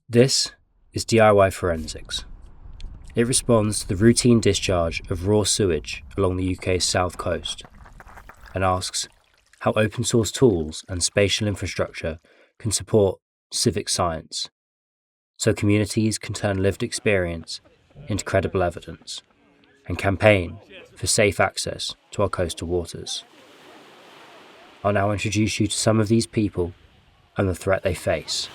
This is DIY Forensics. It responds to the routine discharge of raw sewage along the UK's south coast and asks how open source tools and spatial infrastructure can support civic science, so communities can turn lived experience into credible evidence and campaign for safe access to our coastal waters. I'll now introduce you to some of these people and the threat they face.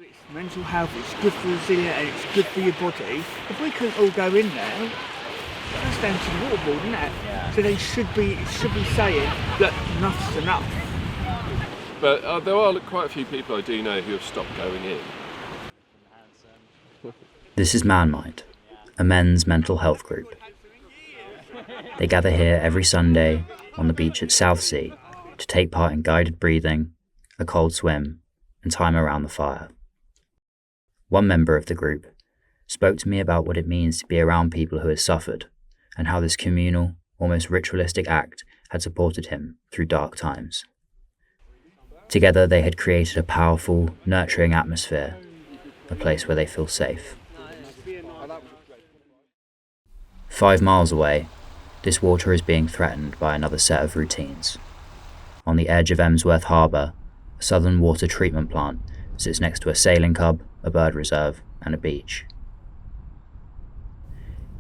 It's mental health, it's good for resilience and it's good for your body. If we couldn't all go in there, that's down to the water board, isn't it? Yeah. So they should be saying that enough's enough. But there are quite a few people I do know who have stopped going in. This is ManMind, a men's mental health group. They gather here every Sunday on the beach at Southsea to take part in guided breathing, a cold swim, and time around the fire. One member of the group spoke to me about what it means to be around people who had suffered and how this communal, almost ritualistic act had supported him through dark times. Together they had created a powerful, nurturing atmosphere, a place where they feel safe. 5 miles away, this water is being threatened by another set of routines. On the edge of Emsworth Harbour, a southern water treatment plant sits next to a sailing club, a bird reserve, and a beach.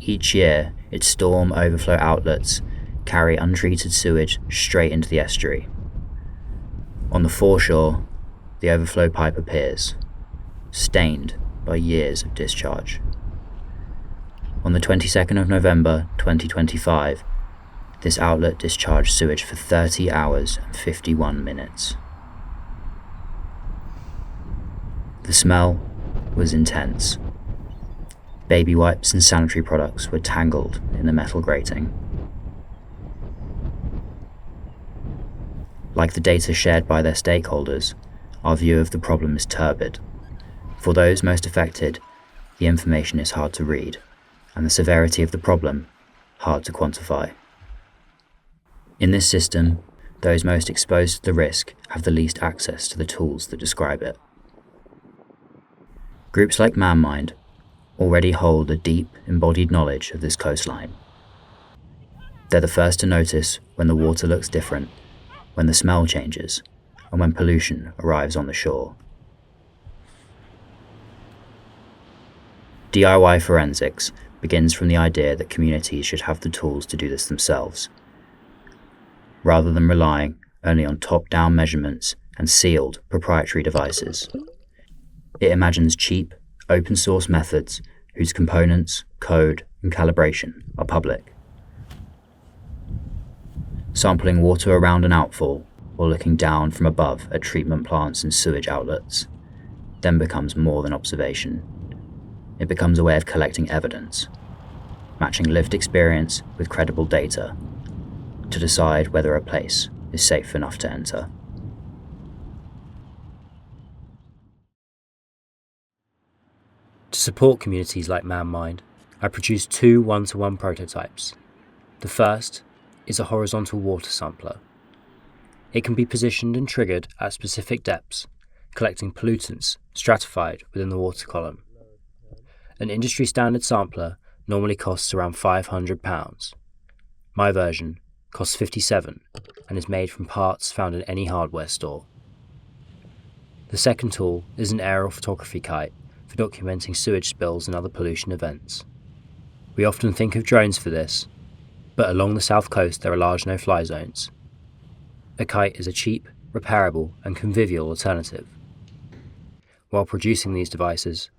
Each year, its storm overflow outlets carry untreated sewage straight into the estuary. On the foreshore, the overflow pipe appears, stained by years of discharge. On the 22nd of November 2025, this outlet discharged sewage for 30 hours and 51 minutes. The smell was intense. Baby wipes and sanitary products were tangled in the metal grating. Like the data shared by their stakeholders, our view of the problem is turbid. For those most affected, the information is hard to read, and the severity of the problem hard to quantify. In this system, those most exposed to the risk have the least access to the tools that describe it. Groups like ManMind already hold a deep, embodied knowledge of this coastline. They're the first to notice when the water looks different, when the smell changes, and when pollution arrives on the shore. DIY Forensics begins from the idea that communities should have the tools to do this themselves, rather than relying only on top-down measurements and sealed proprietary devices. It imagines cheap, open-source methods whose components, code, and calibration are public. Sampling water around an outfall or looking down from above at treatment plants and sewage outlets then becomes more than observation. It becomes a way of collecting evidence, matching lived experience with credible data to decide whether a place is safe enough to enter. To support communities like ManMind, I produced 2 one-to-one prototypes. The first is a horizontal water sampler. It can be positioned and triggered at specific depths, collecting pollutants stratified within the water column. An industry standard sampler normally costs around £500. My version costs £57 and is made from parts found in any hardware store. The second tool is an aerial photography kite for documenting sewage spills and other pollution events. We often think of drones for this, but along the south coast there are large no-fly zones. A kite is a cheap, repairable and convivial alternative. While producing these devices,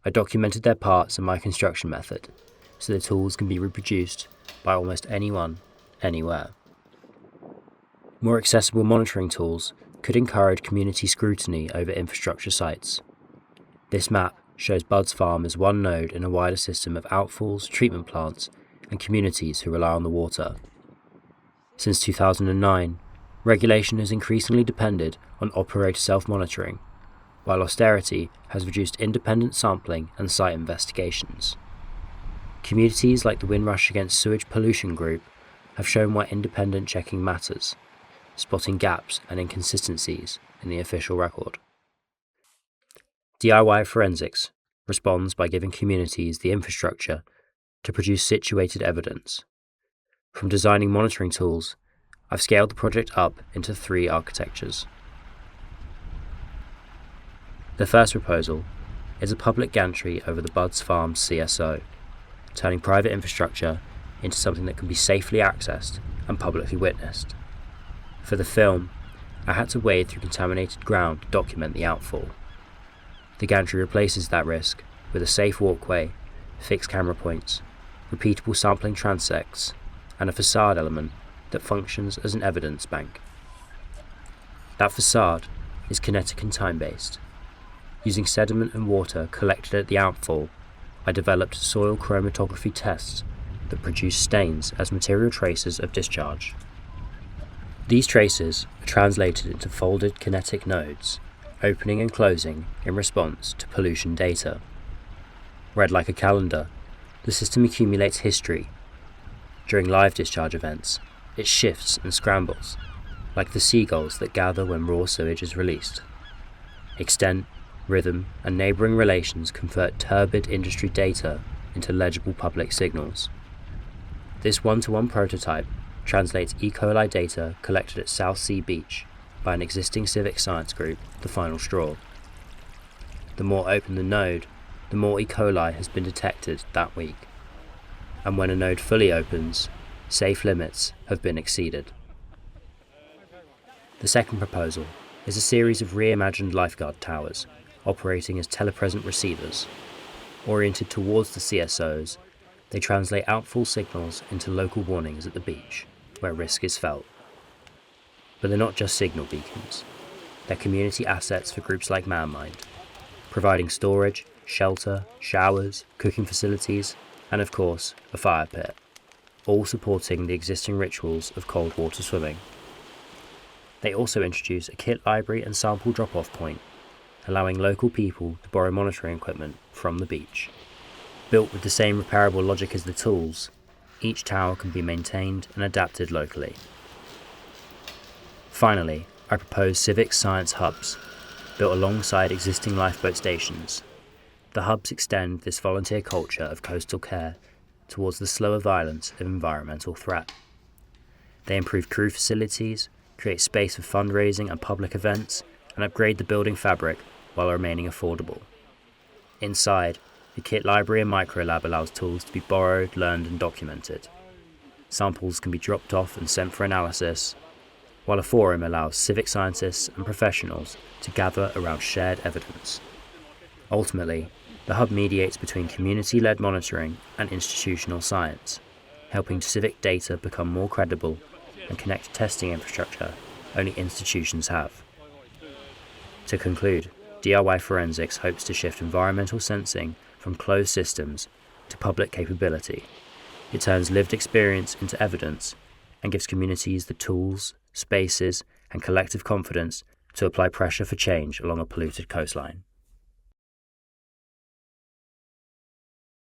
I documented their parts and my construction method, so the tools can be reproduced by almost anyone, anywhere. More accessible monitoring tools could encourage community scrutiny over infrastructure sites. This map shows Bud's Farm as one node in a wider system of outfalls, treatment plants, and communities who rely on the water. Since 2009, regulation has increasingly depended on operator self-monitoring, while austerity has reduced independent sampling and site investigations. Communities like the Windrush Against Sewage Pollution Group have shown why independent checking matters, spotting gaps and inconsistencies in the official record. DIY Forensics responds by giving communities the infrastructure to produce situated evidence. From designing monitoring tools, I've scaled the project up into 3 architectures. The first proposal is a public gantry over the Budds Farms CSO, turning private infrastructure into something that can be safely accessed and publicly witnessed. For the film, I had to wade through contaminated ground to document the outfall. The gantry replaces that risk with a safe walkway, fixed camera points, repeatable sampling transects, and a facade element that functions as an evidence bank. That facade is kinetic and time-based. Using sediment and water collected at the outfall, I developed soil chromatography tests that produce stains as material traces of discharge. These traces are translated into folded kinetic nodes, opening and closing in response to pollution data. Read like a calendar, the system accumulates history. During live discharge events, it shifts and scrambles, like the seagulls that gather when raw sewage is released. Extent, rhythm, and neighbouring relations convert turbid industry data into legible public signals. This one-to-one prototype translates E. coli data collected at South Sea Beach by an existing civic science group, The Final Straw. The more open the node, the more E. coli has been detected that week. And when a node fully opens, safe limits have been exceeded. The second proposal is a series of reimagined lifeguard towers operating as telepresent receivers. Oriented towards the CSOs, they translate outfall signals into local warnings at the beach, where risk is felt. But they're not just signal beacons. They're community assets for groups like ManMind, providing storage, shelter, showers, cooking facilities, and of course, a fire pit, all supporting the existing rituals of cold water swimming. They also introduce a kit library and sample drop-off point, allowing local people to borrow monitoring equipment from the beach. Built with the same repairable logic as the tools, each tower can be maintained and adapted locally. Finally, I propose civic science hubs, built alongside existing lifeboat stations. The hubs extend this volunteer culture of coastal care towards the slower violence of environmental threat. They improve crew facilities, create space for fundraising and public events, and upgrade the building fabric while remaining affordable. Inside, the kit library and microlab allows tools to be borrowed, learned, and documented. Samples can be dropped off and sent for analysis, while a forum allows civic scientists and professionals to gather around shared evidence. Ultimately, the hub mediates between community-led monitoring and institutional science, helping civic data become more credible and connect testing infrastructure only institutions have. To conclude, DIY Forensics hopes to shift environmental sensing from closed systems to public capability. It turns lived experience into evidence and gives communities the tools, spaces, and collective confidence to apply pressure for change along a polluted coastline.